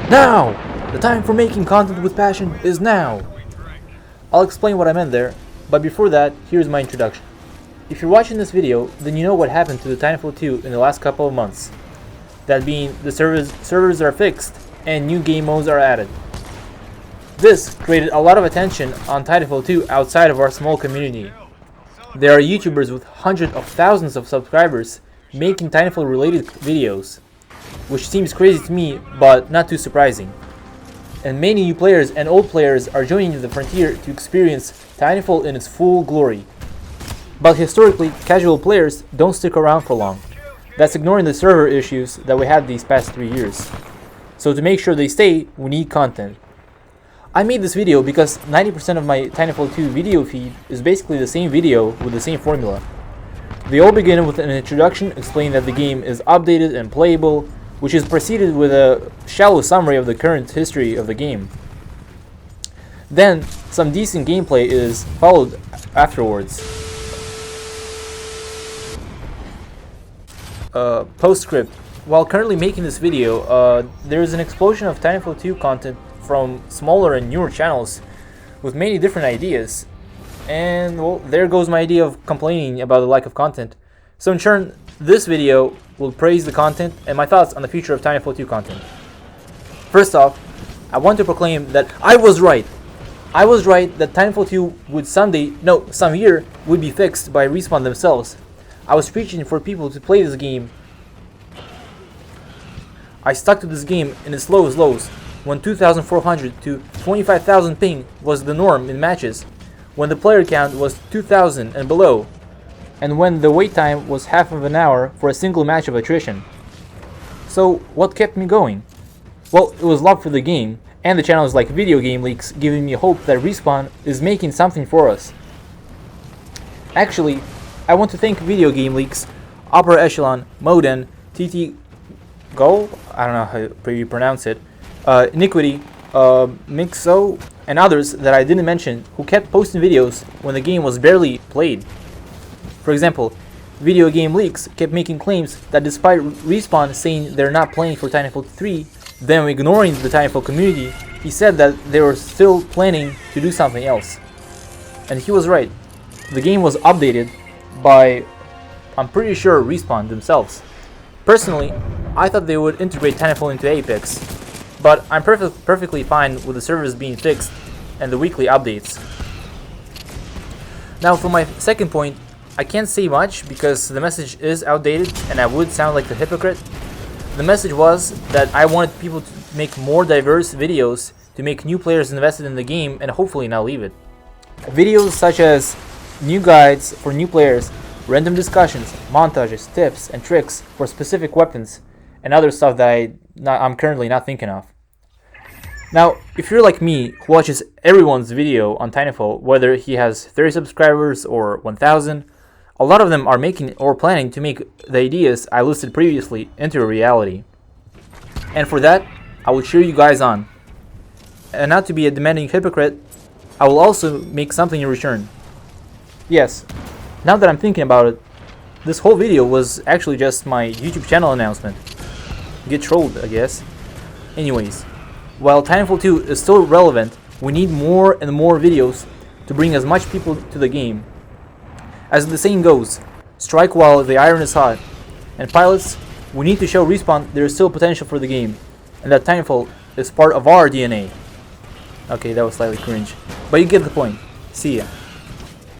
Now! The time for making content with passion is now! I'll explain what I meant there, but before that, here's my introduction. If you're watching this video, then you know what happened to the Titanfall 2 in the last couple of months. That being, the servers are fixed and new game modes are added. This created a lot of attention on Titanfall 2 outside of our small community. There are YouTubers with hundreds of thousands of subscribers making Titanfall related videos, which seems crazy to me, but not too surprising. And many new players and old players are joining the frontier to experience Titanfall in its full glory. But historically, casual players don't stick around for long. That's ignoring the server issues that we had these past 3 years. So to make sure they stay, we need content. I made this video because 90% of my Titanfall 2 video feed is basically the same video with the same formula. They all begin with an introduction explaining that the game is updated and playable, which is preceded with a shallow summary of the current history of the game. Then, some decent gameplay is followed afterwards. Postscript. While currently making this video, there is an explosion of Titanfall 2 content from smaller and newer channels with many different ideas. And well, there goes my idea of complaining about the lack of content. So in turn, this video will praise the content and my thoughts on the future of Titanfall 2 content. First off, I want to proclaim that I was right. I was right that Titanfall 2 would some year would be fixed by Respawn themselves. I was preaching for people to play this game. I stuck to this game in its lowest lows, when 2,400 to 25,000 ping was the norm in matches, when the player count was 2,000 and below, and when the wait time was half of an hour for a single match of attrition. So what kept me going? Well, it was love for the game, and the channels like Video Game Leaks giving me hope that Respawn is making something for us. Actually, I want to thank Video Game Leaks, Upper Echelon, Moden, TT Go, I don't know how you pronounce it, Iniquity, Mixo, and others that I didn't mention who kept posting videos when the game was barely played. For example, Video Game Leaks kept making claims that despite Respawn saying they're not playing for Titanfall 3, them ignoring the Titanfall community, he said that they were still planning to do something else. And he was right. The game was updated by, I'm pretty sure, Respawn themselves. Personally, I thought they would integrate Titanfall into Apex, but I'm perfectly fine with the servers being fixed and the weekly updates. Now for my second point, I can't say much because the message is outdated and I would sound like a hypocrite. The message was that I wanted people to make more diverse videos to make new players invested in the game and hopefully not leave it. Videos such as new guides for new players, random discussions, montages, tips, and tricks for specific weapons, and other stuff that I'm currently not thinking of. Now, if you're like me, who watches everyone's video on Titanfall, whether he has 30 subscribers or 1,000, a lot of them are making or planning to make the ideas I listed previously into a reality. And for that, I will cheer you guys on. And not to be a demanding hypocrite, I will also make something in return. Yes, now that I'm thinking about it, this whole video was actually just my YouTube channel announcement. Get trolled, I guess. Anyways, while Titanfall 2 is still relevant, we need more and more videos to bring as much people to the game. As the saying goes, strike while the iron is hot. And pilots, we need to show Respawn there is still potential for the game, and that Titanfall is part of our DNA. Okay, that was slightly cringe, but you get the point. See ya.